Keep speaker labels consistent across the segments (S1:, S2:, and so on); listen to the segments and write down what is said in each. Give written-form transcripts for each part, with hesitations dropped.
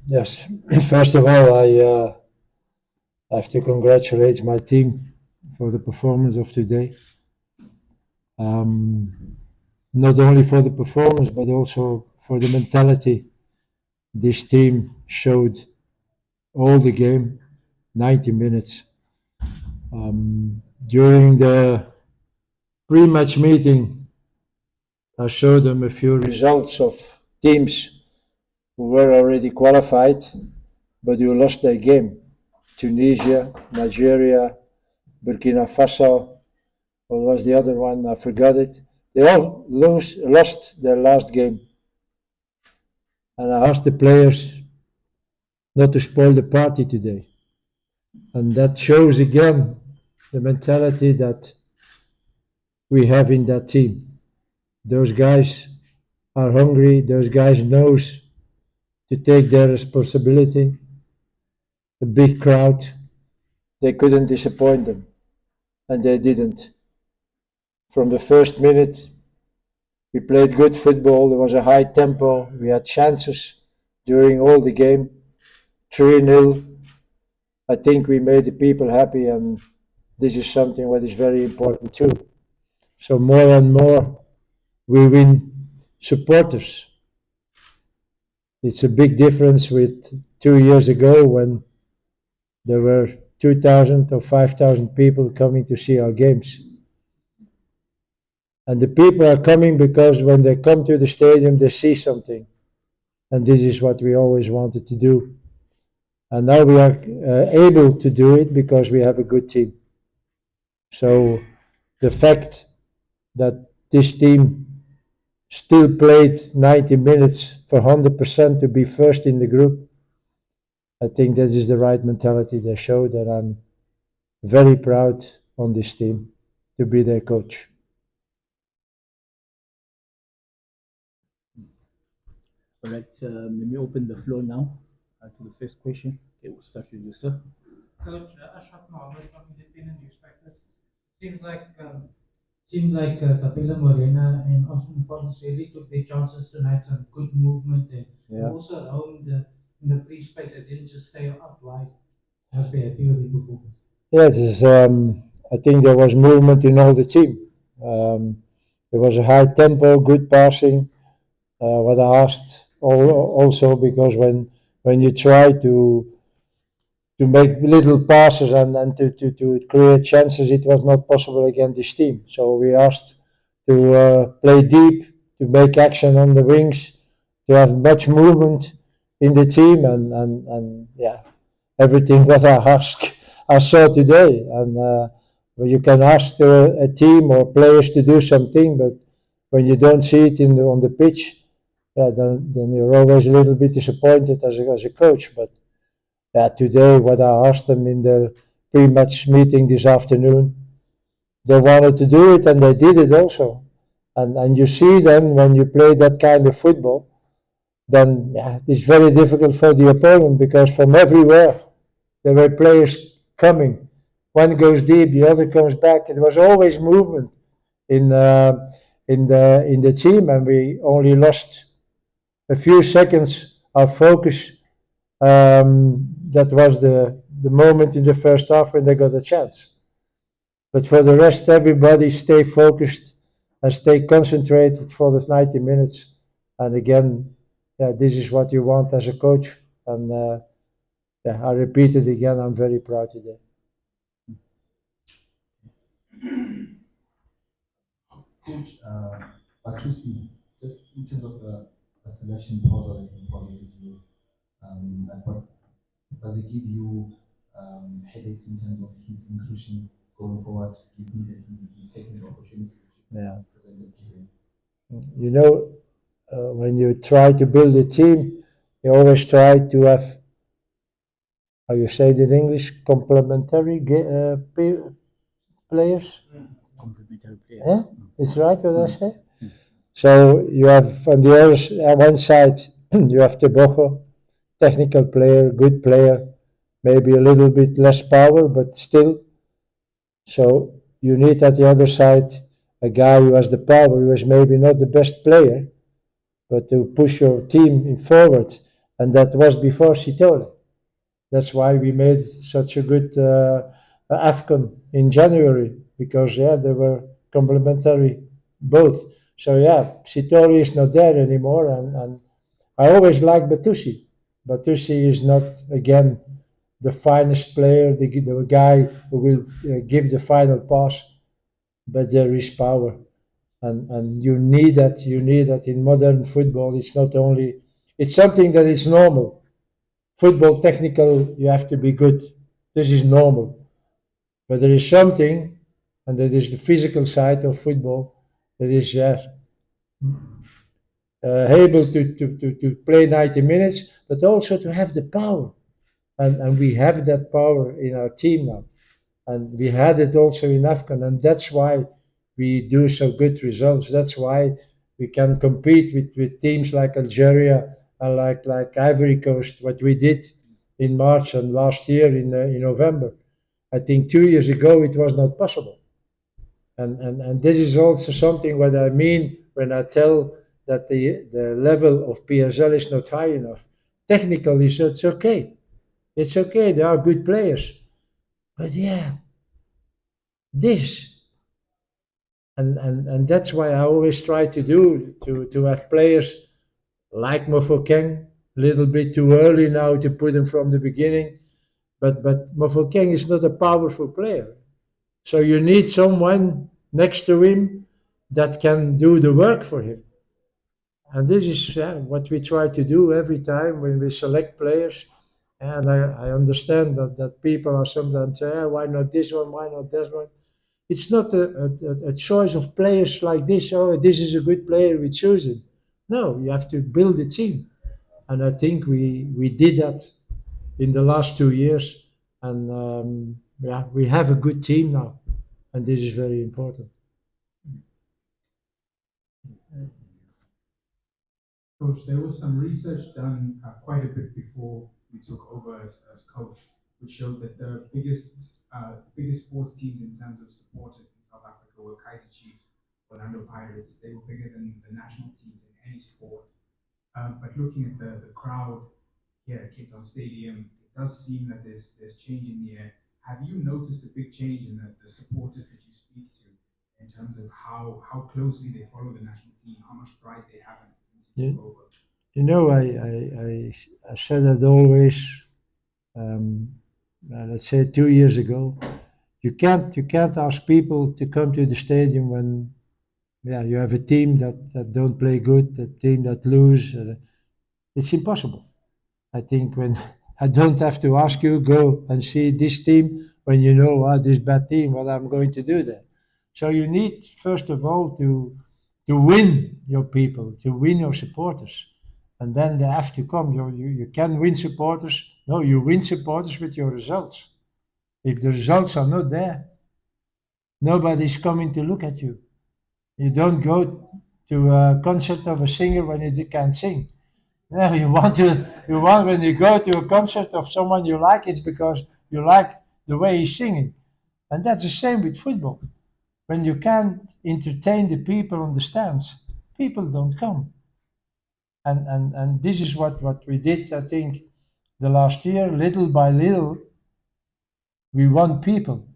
S1: Yes, first of all, I have to congratulate my team for the performance of today. Not only for the performance, but also for the mentality this team showed all the game, 90 minutes. During the pre-match meeting, I showed them a few results of teams who were already qualified, but who lost their game. Tunisia, Nigeria, Burkina Faso, what was the other one? I forgot it. They all lost their last game. And I asked the players not to spoil the party today. And that shows again the mentality that we have in that team. Those guys are hungry, those guys knows to take their responsibility. A big crowd, they couldn't disappoint them. And they didn't. From the first minute, we played good football. There was a high tempo. We had chances during all the game. 3-0. I think we made the people happy, and this is something that is very important too. So more and more we win supporters. It's a big difference with 2 years ago when there were 2,000 or 5,000 people coming to see our games. And the people are coming because when they come to the stadium, they see something. And this is what we always wanted to do. And now we are able to do it because we have a good team. So the fact that this team still played 90 minutes for 100% to be first in the group, I think that is the right mentality they showed, and I'm very proud on this team to be their coach.
S2: All right, let me open the floor now to the first question. Okay, we'll start with you, sir.
S3: Coach Ashraf Mohammed from Independent Newspapers. Seems like Capella Morena and Osman Pons really took their chances tonight. Some good movement and also roamed in the free space. They didn't just stay up wide. Must be happy with the performance.
S1: Yes, I think there was movement in all the team. There was a high tempo, good passing. What I asked also because when you try to make little passes and to create chances, it was not possible against this team. So we asked to play deep, to make action on the wings, to have much movement in the team, and yeah, everything what I asked, I saw today. And you can ask a team or players to do something, but when you don't see it on the pitch, yeah, then you're always a little bit disappointed as a coach. But yeah, today, what I asked them in the pre-match meeting this afternoon, they wanted to do it and they did it also. And you see then when you play that kind of football, then yeah, it's very difficult for the opponent because from everywhere there were players coming. One goes deep, the other comes back. It was always movement in the team, and we only lost a few seconds of focus. That was the moment in the first half when they got a chance. But for the rest, everybody stay focused and stay concentrated for the 90 minutes. And again, yeah, this is what you want as a coach. And yeah, I repeat it again. I'm very proud today.
S4: Coach, Batusi, just in terms of the selection processes you, like what does it give you headaches in terms of his inclusion going forward? Do you think that he's taking the opportunity
S1: Yeah.
S4: presented to him?
S1: You know, when you try to build a team, you always try to have, how you say it in English, complementary players.
S2: Complementary players.
S1: Yeah, it's right what I say. So you have on the other one side, you have Tebogo, technical player, good player, maybe a little bit less power, but still. So you need at the other side a guy who has the power, who is maybe not the best player, but to push your team in forward. And that was before Sitole. That's why we made such a good AFCON in January, because they were complementary both. So Sitole is not there anymore, and I always liked Batusi. Batusi is not again the finest player, the guy who will give the final pass, but there is power, and you need that. You need that in modern football. It's not only, it's something that is normal. Football technical, you have to be good. This is normal. But there is something, and that is the physical side of football, that is able to play 90 minutes, but also to have the power. And we have that power in our team now. And we had it also in AFCON, and that's why we do so good results. That's why we can compete with teams like Algeria and like Ivory Coast, what we did in March and last year in November. I think 2 years ago it was not possible. And this is also something what I mean when I tell that the level of PSL is not high enough. Technically, so it's okay. It's okay. They are good players. But this. And that's why I always try to do to have players like Mofokeng, a little bit too early now to put him from the beginning. But Mofokeng is not a powerful player. So you need someone next to him that can do the work for him. And this is what we try to do every time when we select players. And I understand that people are sometimes saying, why not this one, why not this one? It's not a choice of players like this. Oh, this is a good player, we choose him. No, you have to build a team. And I think we did that in the last 2 years. And we have a good team now. And this is very important.
S5: Coach, there was some research done quite a bit before you took over as coach, which showed that the biggest sports teams in terms of supporters in South Africa were Kaizer Chiefs, Orlando Pirates. They were bigger than the national teams in any sport. But looking at the crowd here at Cape Town Stadium, it does seem that there's change in the air. Have you noticed a big change in the supporters that you speak to in terms of how closely they follow the national team, how much pride they have in it since you took over?
S1: You know, I said that always. Let's say 2 years ago, you can't ask people to come to the stadium when you have a team that don't play good, a team that lose. It's impossible. I think when I don't have to ask you, go and see this team when you know this bad team, what I'm going to do there. So you need first of all to win your people, to win your supporters, and then they have to come. You can win supporters. No, you win supporters with your results. If the results are not there, nobody's coming to look at you. You don't go to a concert of a singer when you can't sing. No, you want when you go to a concert of someone you like, it's because you like the way he's singing. And that's the same with football. When you can't entertain the people on the stands, people don't come. And this is what we did, I think, the last year, little by little, we won people.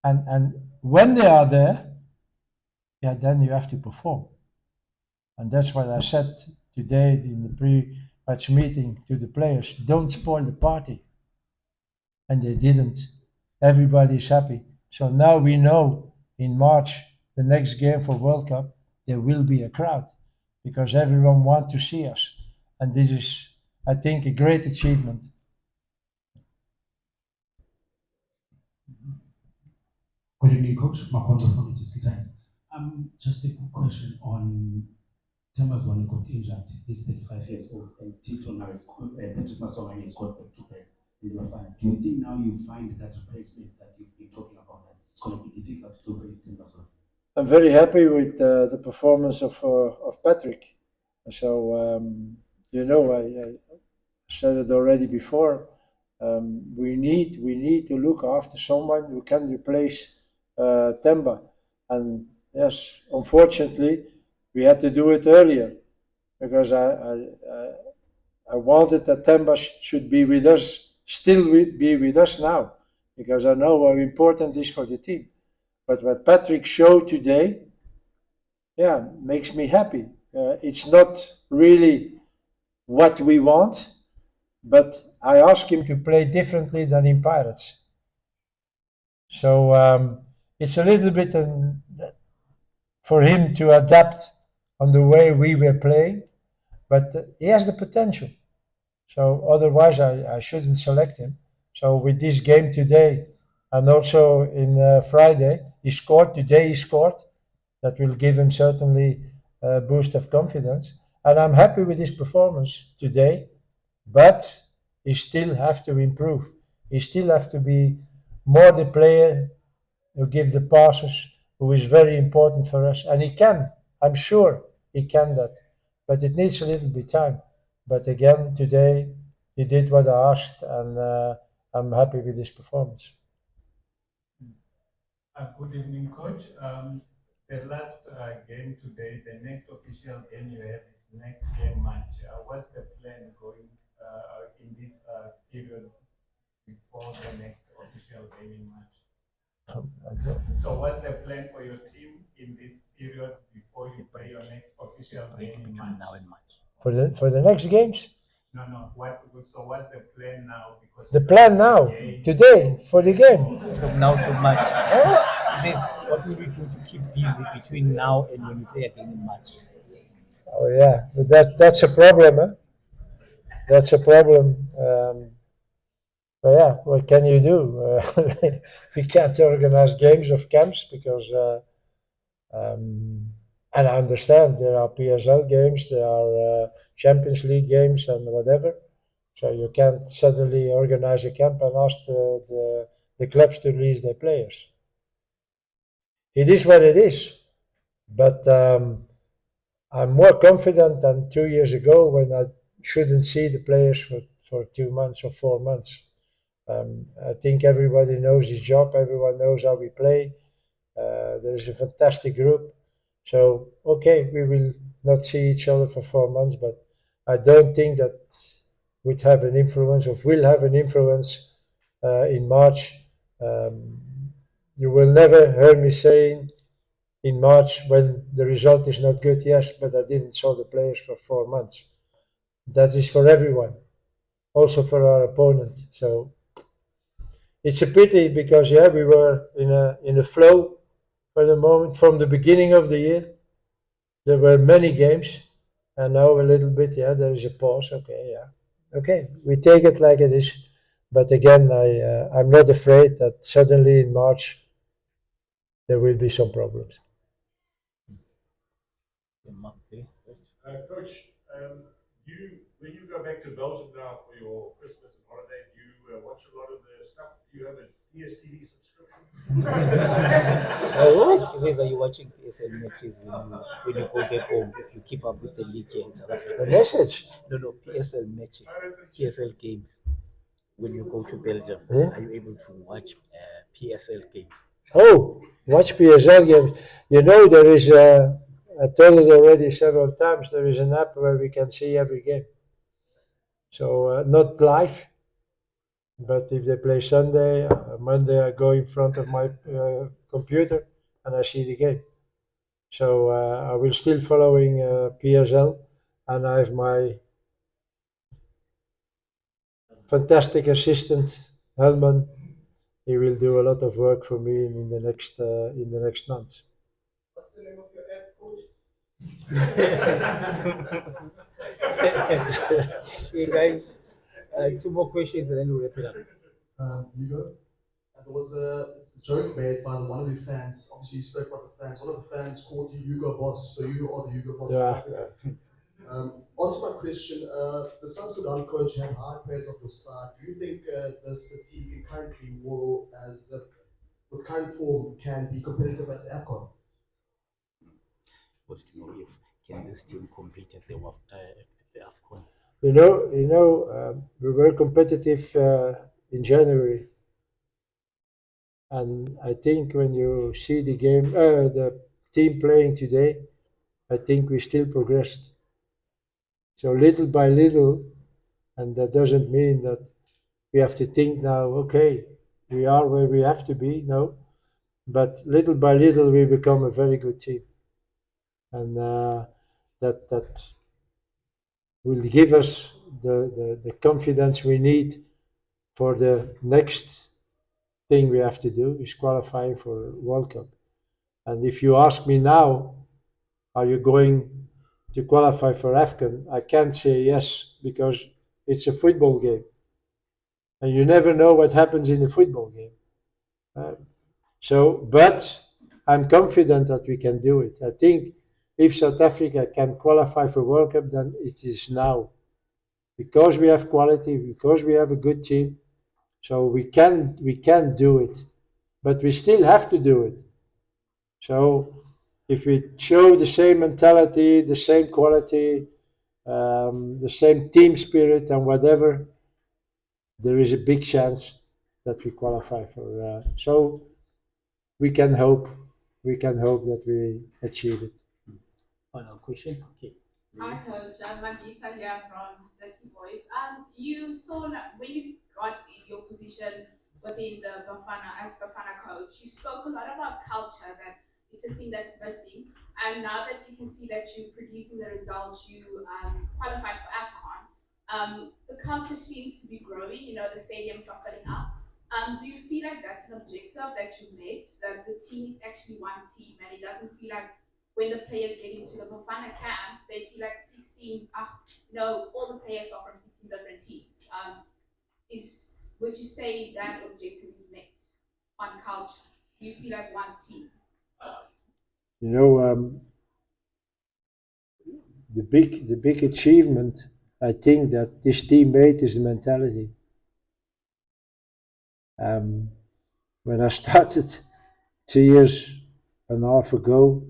S1: And when they are there, then you have to perform. And that's what I said today in the pre-match meeting to the players. Don't spoil the party. And they didn't. Everybody's happy. So now we know in March, the next game for World Cup, there will be a crowd because everyone wants to see us. And this is, I think, a great achievement.
S6: Good evening, Coach. Makonto from the District Times. Just a quick question on Thomas when he got injured. He's 35 years old, and Tito now is Patrick Masongani has got back to back in the Bafana. Do you think now you find that replacement that you've been talking about that it's going to be difficult to replace Tim Masongani?
S1: I'm very happy with the performance of Patrick. So I said it already before. We need to look after someone who can replace Temba, and yes, unfortunately, we had to do it earlier. because I wanted that Temba should be with us, still be with us now, because I know how important this is for the team. But what Patrick showed today, yeah, makes me happy. It's not really what we want, but I asked him to play differently than in Pirates. So it's a little bit for him to adapt on the way we were playing, but he has the potential. So otherwise, I shouldn't select him. So with this game today, and also in Friday, he scored. Today he scored. That will give him certainly a boost of confidence. And I'm happy with his performance today, but he still have to improve. He still have to be more the player who give the passes, who is very important for us. And he can. I'm sure he can that. But it needs a little bit time. But again, today he did what I asked, and I'm happy with his performance.
S7: Good evening, Coach. The last game today, the next official game you have is next game match. What's the plan going in this period before the next official gaming match? So what's the plan for your team in this period before you play your next official gaming match?
S2: Now in March.
S1: For the next games?
S7: No. So what's the plan now? Because
S1: the plan now, today, for the game.
S2: From now to March. He says, what will we do to keep busy between now and when we play again in March?
S1: Oh yeah, but that's a problem, huh? That's a problem. But yeah, what can you do? We can't organize games of camps because, and I understand there are PSL games, there are Champions League games, and whatever. So you can't suddenly organize a camp and ask the clubs to release their players. It is what it is. But I'm more confident than 2 years ago when I shouldn't see the players for 2 months or 4 months. I think everybody knows his job. Everyone knows how we play. There is a fantastic group. So, okay, we will not see each other for 4 months, but I don't think that would have an influence or will have an influence in March. You will never hear me saying in March when the result is not good, yes, but I didn't show the players for 4 months. That is for everyone, also for our opponent. So it's a pity because yeah, we were in a flow for the moment from the beginning of the year. There were many games, and now a little bit, yeah, there is a pause. Okay, yeah, okay, we take it like it is. But again, I'm not afraid that suddenly in March there will be some problems.
S8: Coach, when you go back to Belgium now for your Christmas and holiday, do you watch a lot of the stuff? Do you have a DSTV subscription?
S2: He says, are you watching PSL matches when you go back home? If you keep up with the league here in South Africa.
S1: The message?
S2: No, PSL matches, PSL games. When you go to Belgium,
S1: Yeah.
S2: are you able to watch PSL games?
S1: Oh, watch PSL games. You know, there is, I told it already several times, there is an app where we can see every game. So, not live, but if they play Sunday, Monday, I go in front of my computer and I see the game. So, I will still following PSL, and I have my fantastic assistant, Helman. He will do a lot of work for me in the next months.
S8: What's the name of your app, Coach?
S2: Okay, guys, 2 more questions and then we'll wrap it up.
S9: Hugo, there was a joke made by one of the fans. Obviously, you spoke about the fans. One of the fans called you Hugo Boss, so you are the Hugo Boss.
S1: Yeah.
S9: Onto my question, the South Sudan coach had high praise of your side. Do you think this team currently will, with current form, can be competitive at the AFCON?
S2: Was to know if can this team compete at the AFCON?
S1: We were competitive in January, and I think when you see the game, the team playing today, I think we still progressed. So little by little, and that doesn't mean that we have to think now, okay, we are where we have to be, no. But little by little, we become a very good team. And that will give us the confidence we need for the next thing we have to do, is qualifying for World Cup. And if you ask me now, are you going to qualify for AFCON? I can't say yes, because it's a football game. And you never know what happens in a football game. But I'm confident that we can do it. I think if South Africa can qualify for World Cup, then it is now. Because we have quality, because we have a good team, so we can do it. But we still have to do it. So if we show the same mentality, the same quality, the same team spirit and whatever, there is a big chance that we qualify for. So we can hope that we achieve it.
S2: Final question. Okay.
S10: Hi, Coach. I'm Mandisa here from Dusty Boys. You saw when you got in your position within the Bafana as Bafana coach, you spoke a lot about culture, that it's a thing that's missing. And now that you can see that you're producing the results, you qualified for AFCON, the culture seems to be growing. You know, the stadiums are filling up. Do you feel like that's an objective that you made, that the team is actually one team and it doesn't feel like when the players get into the Bafana camp, they feel like 16, all the players are from 16 different teams. Would you say that objective is met on culture? Do you feel like one team?
S1: You know, the big achievement, I think, that this team made is the mentality. When I started 2.5 years ago,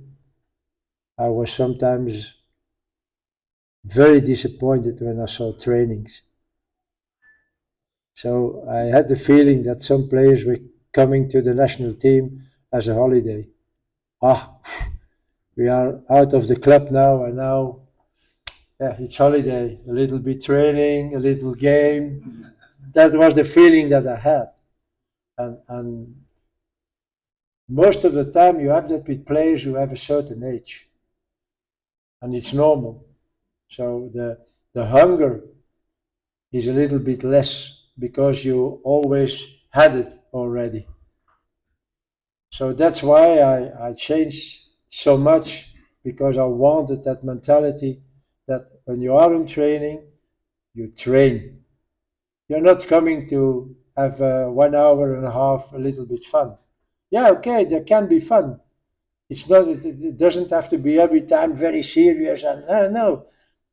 S1: I was sometimes very disappointed when I saw trainings. So I had the feeling that some players were coming to the national team as a holiday. We are out of the club now, and now, it's holiday. A little bit training, a little game. That was the feeling that I had. And most of the time you have that with players who have a certain age. And it's normal. So the hunger is a little bit less because you always had it already. So that's why I changed so much, because I wanted that mentality that when you are in training, you train. You're not coming to have 1 hour and a half a little bit fun. Yeah, okay, there can be fun. It's not. It doesn't have to be every time very serious and no.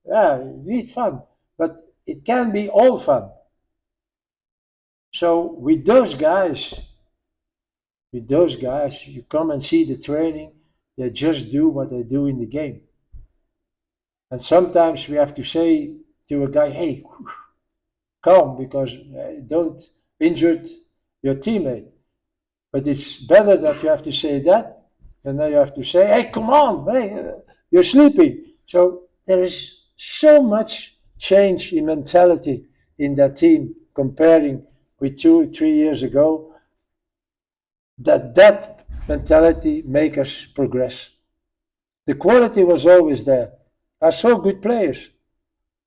S1: Yeah, you need fun, but it can be all fun. So with those guys, you come and see the training. They just do what they do in the game. And sometimes we have to say to a guy, "Hey, calm, because don't injure your teammate." But it's better that you have to say that, and then you have to say, "Hey, come on, hey, you're sleeping." So there is so much change in mentality in that team comparing with 2-3 years ago, that mentality make us progress. The quality was always there. I saw good players,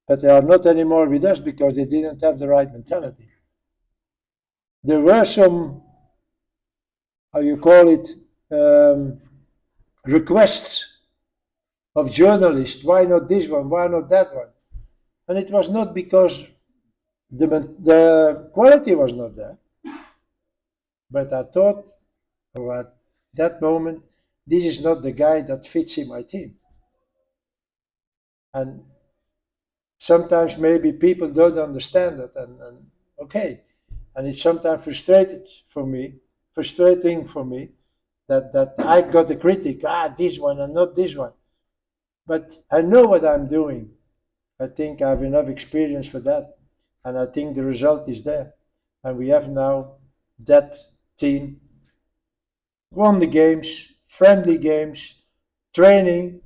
S1: but they are not anymore with us because they didn't have the right mentality. There were some, how you call it, requests of journalists. Why not this one? Why not that one? And it was not because the quality was not there. But I thought, at that moment, this is not the guy that fits in my team. And sometimes maybe people don't understand that, and okay. And it's sometimes frustrating for me that I got a critic, this one and not this one. But I know what I'm doing. I think I have enough experience for that. And I think the result is there. And we have now that team won the games, friendly games, training,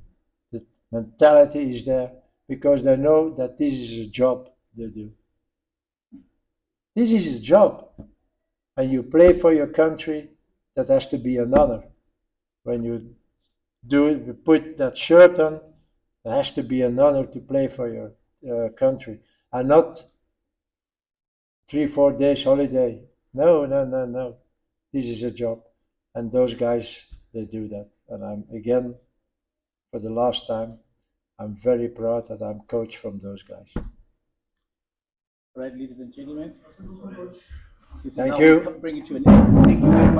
S1: the mentality is there. because they know that this is a job they do. This is a job. And you play for your country, that has to be an honor. When you do it, you put that shirt on, it has to be an honor to play for your country. And not 3-4 days holiday. No. This is a job. And those guys, they do that. And I'm, again, for the last time, I'm very proud that I'm coached from those guys.
S2: Right, ladies and gentlemen.
S1: Thank you.
S2: Bring it to an end. Thank you very much.